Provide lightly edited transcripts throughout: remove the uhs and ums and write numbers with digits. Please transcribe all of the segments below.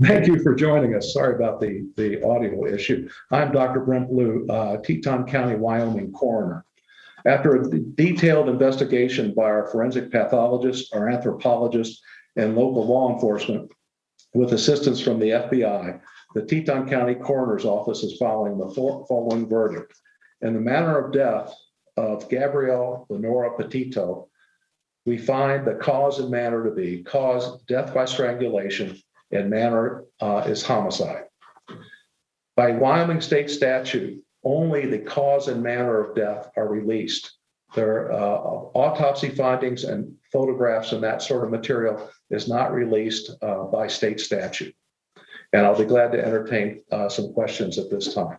Thank you for joining us. Sorry about the audio issue. I'm Dr. Brent Blue, Teton County, Wyoming coroner. After a detailed investigation by our forensic pathologist, our anthropologist, and local law enforcement, with assistance from the FBI, the Teton County Coroner's Office is following the following verdict. In the manner of death of Gabrielle Lenora Petito, we find the cause and manner to be death by strangulation, and manner is homicide. By Wyoming state statute, only the cause and manner of death are released. Their autopsy findings and photographs and that sort of material is not released by state statute. And I'll be glad to entertain some questions at this time.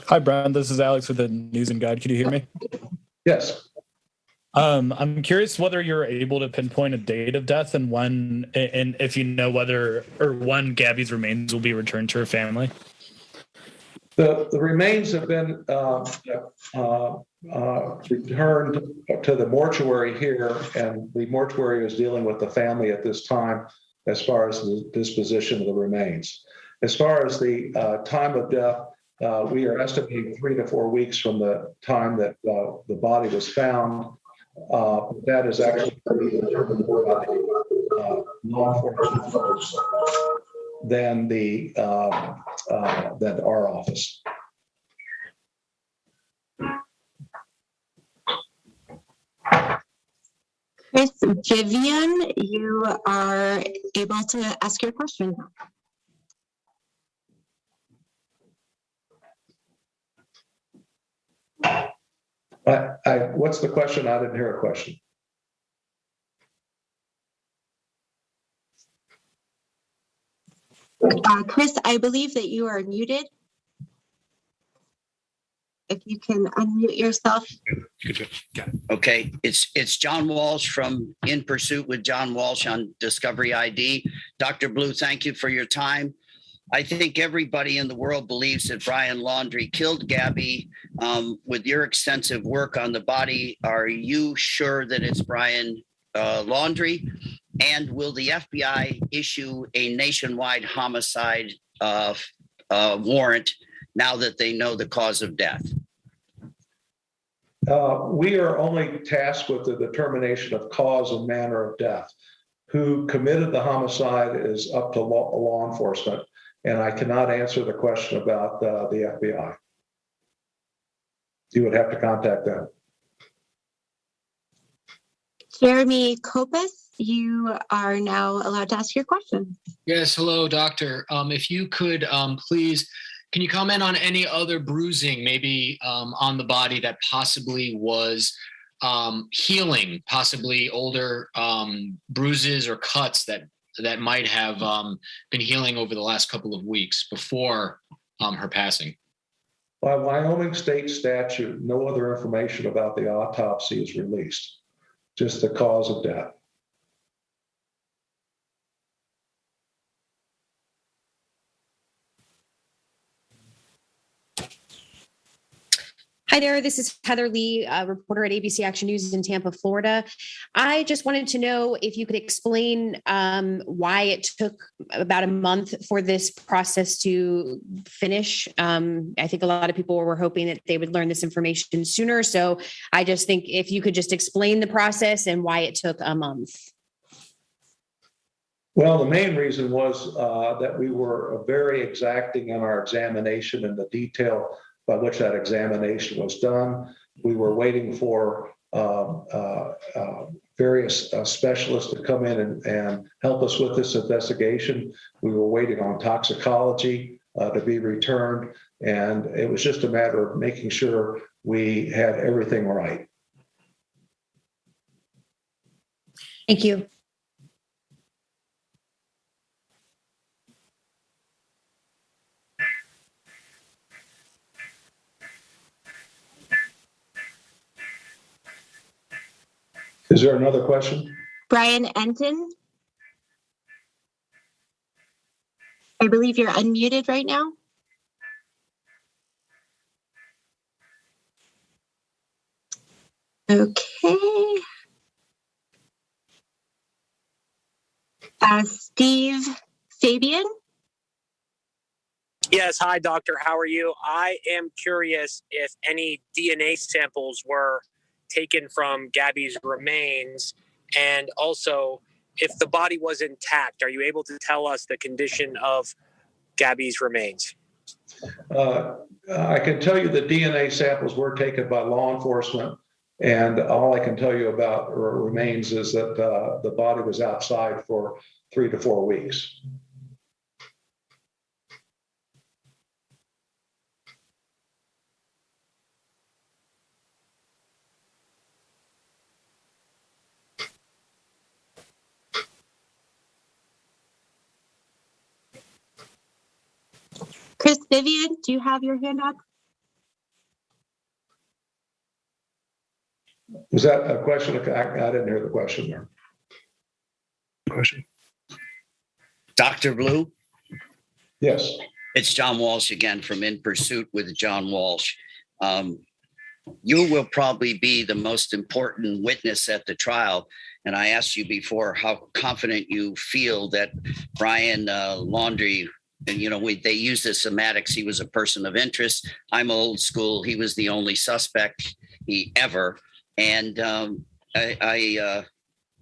Hi, Brian. This is Alex with the News and Guide. Can you hear me? Yes. I'm curious whether you're able to pinpoint a date of death and when, and if you know whether or when Gabby's remains will be returned to her family. The remains have been returned to the mortuary here, and the mortuary is dealing with the family at this time as far as the disposition of the remains. As far as the time of death, we are estimating 3 to 4 weeks from the time that the body was found. That is actually determined more by the law enforcement folks than our office. Chris, Vivian, you are able to ask your question. What's the question? I didn't hear a question. Chris, I believe that you are muted. If you can unmute yourself. Okay, it's John Walsh from In Pursuit with John Walsh on Discovery ID. Dr. Blue, thank you for your time. I think everybody in the world believes that Brian Laundrie killed Gabby. With your extensive work on the body, are you sure that it's Brian Laundrie? And will the FBI issue a nationwide homicide warrant now that they know the cause of death? We are only tasked with the determination of cause and manner of death. Who committed the homicide is up to law enforcement, and I cannot answer the question about the FBI. You would have to contact them. Jeremy Kopis, you are now allowed to ask your question. Yes, hello, doctor. If you could please, can you comment on any other bruising, maybe on the body that possibly was healing, possibly older bruises or cuts that might have been healing over the last couple of weeks before her passing? By Wyoming state statute, no other information about the autopsy is released, just the cause of death. Hi there, this is Heather Lee, a reporter at ABC Action News in Tampa, Florida. I just wanted to know if you could explain why it took about a month for this process to finish. I think a lot of people were hoping that they would learn this information sooner. So I just think if you could just explain the process and why it took a month. Well, the main reason was that we were very exacting in our examination and the detail by which that examination was done. We were waiting for various specialists to come in and help us with this investigation. We were waiting on toxicology to be returned, and it was just a matter of making sure we had everything right. Thank you. Is there another question? Brian Enton. I believe you're unmuted right now. Okay. Steve Fabian. Yes. Hi, doctor. How are you? I am curious if any DNA samples were taken from Gabby's remains, and also if the body was intact. Are you able to tell us the condition of Gabby's remains? I can tell you the DNA samples were taken by law enforcement, and all I can tell you about remains is that the body was outside for 3 to 4 weeks. Chris Vivian, do you have your hand up? Was that a question? I didn't hear the question there. Question? Dr. Blue, Yes. it's John Walsh again from In Pursuit with John Walsh. You will probably be the most important witness at the trial. And I asked you before how confident you feel that Brian Laundrie, and they use the semantics. He was a person of interest. I'm old school. He was the only suspect ever. And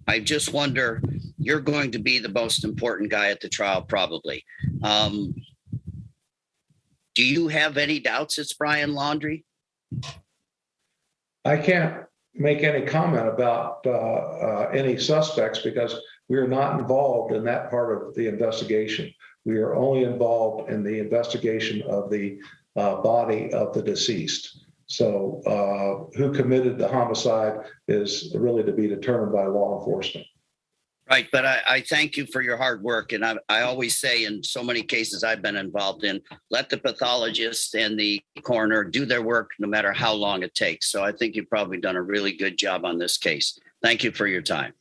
I just wonder, you're going to be the most important guy at the trial, probably. Do you have any doubts it's Brian Laundrie? I can't make any comment about any suspects because we are not involved in that part of the investigation. We are only involved in the investigation of the body of the deceased. So who committed the homicide is really to be determined by law enforcement. Right, but I thank you for your hard work. And I always say in so many cases I've been involved in, let the pathologist and the coroner do their work no matter how long it takes. So I think you've probably done a really good job on this case. Thank you for your time.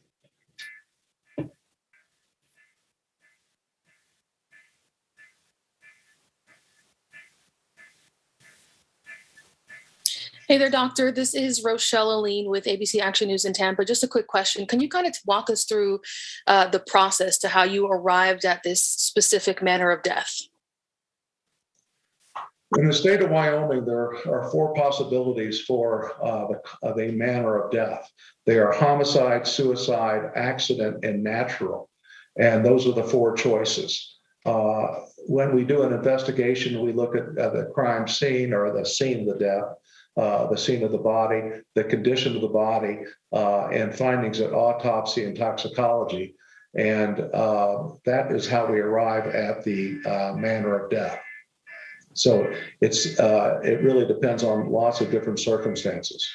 Hey there, doctor. This is Rochelle Aline with ABC Action News in Tampa. Just a quick question. Can you kind of walk us through the process to how you arrived at this specific manner of death? In the state of Wyoming, there are 4 possibilities for the manner of death. They are homicide, suicide, accident, and natural. And those are the 4 choices. When we do an investigation, we look at the crime scene or the scene of the death, the scene of the body, the condition of the body, and findings at autopsy and toxicology. And that is how we arrive at the manner of death. So it really depends on lots of different circumstances.